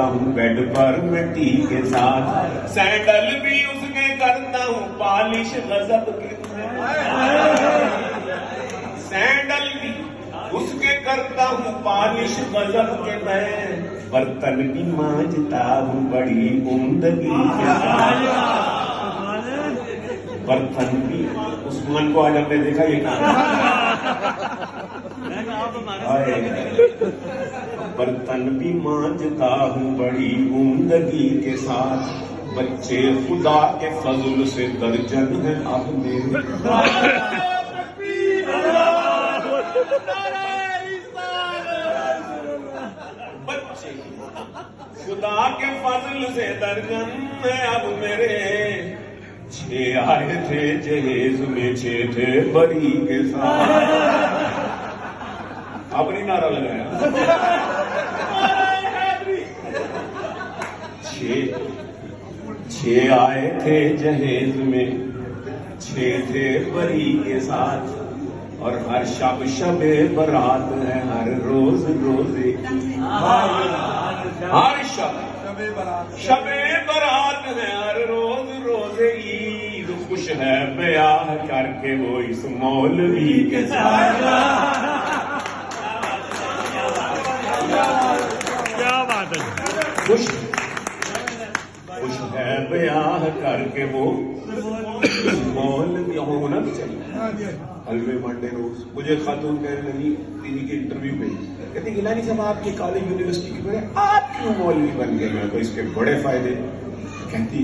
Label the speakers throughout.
Speaker 1: हूँ बेड पर मिट्टी के साथ, सैंडल भी उसके करता हूँ पॉलिश गजब के, सैंडल भी उसके करता हूँ पॉलिश गजब के, मैं बर्तन भी मांजता हूँ बड़ी उम्दगी के साथ, बर्तन भी। उस्मान को आज हमने देखा ये बर्तन भी मांजता हूँ बड़ी उम्दगी के साथ, बच्चे खुदा के फजल से दर्जन है अब मेरे, बच्चे खुदा के फजल से दर्जन है अब मेरे, 6 आए थे जहेज में 6 थे बरी के साथ। अब नहीं नारा लगाया। 6 आए थे जहेज में 6 थे बरी के साथ, और हर शब शबे बरात है हर रोज रोजे, हर शबे बरात है हर रोज रोजे ईद, खुश है ब्याह करके वो इस मौलवी के साथ।
Speaker 2: क्या बात है।
Speaker 1: खुश है ब्याह करके वो मौलवी होना भी चाहिए। हलवे मंडे रोज मुझे खातून कहने लगी दीदी के इंटरव्यू में, कहती गिलानी साहब आपके कॉलेज यूनिवर्सिटी की पढ़े आप क्यों मौलवी बन गए? मैं तो इसके बड़े फायदे। कहती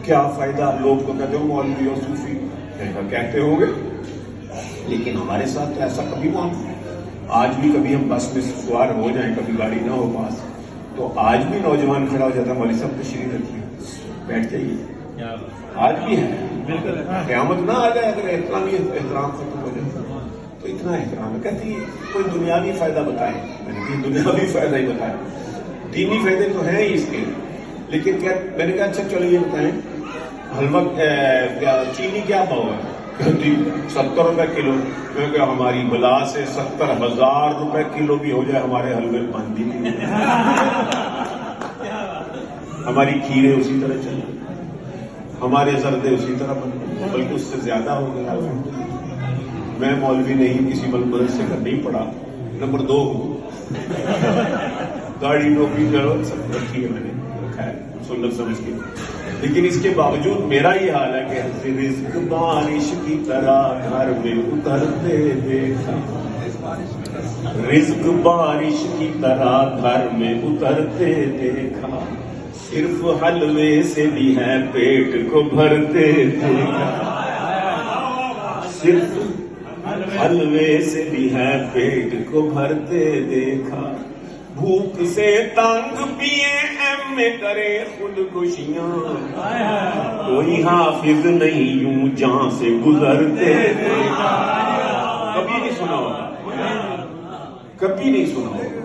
Speaker 1: क्या फायदा? आप लोग तो कहते हो मौलवी और सूफी, कहते होंगे, लेकिन हमारे साथ तो ऐसा कभी हुआ। आज भी कभी हम बस में सवार हो जाएं, कभी गाड़ी ना हो पास, तो आज भी नौजवान खड़ा हो जाता है, मौलवी साहब तशरीफ रखिए, बैठ जाइए। आज भी है, क़यामत ना आ जाए अगर एहतराम खत्म हो जाए तो इतना एहतराम है। कहती कोई दुनियावी फायदा बताए, मैंने कहा दुनियावी फायदा ही बताए, दीनी फायदे तो हैं ही इसके, लेकिन क्या? मैंने कहा अच्छा चलो ये बताएं हलवा क्या चीनी क्या भाव है? कहती 70 रुपए किलो। मैं क्या हमारी बला से 70,000 रुपए किलो भी हो जाए हमारे हलवे बनती नहीं। हमारी खीरे उसी तरह चले, हमारे जर्दे उसी तरह बने, बल्कि उससे ज्यादा हो गया। मैं मौलवी नहीं, किसी मदरसे का नहीं पढ़ा, नंबर 2 हूँ, गाड़ी नौकरी जरूरत सब रखी है मैंने, खैर सुन्नत समझ के, लेकिन इसके बावजूद मेरा ये हाल है कि रिज़्क़ बारिश की तरह घर में उतरते देखा, रिज़्क़ बारिश की तरह घर में उतरते देखा, सिर्फ हलवे से भी है पेट को भरते देखा, सिर्फ हलवे से भी है पेट को भरते देखा, भूख से तंग पिए एम करे खुदकुशियां, कोई हाफिज नहीं यूं जहां से गुजरते देखा। कभी नहीं सुना होगा, कभी नहीं सुना होगा।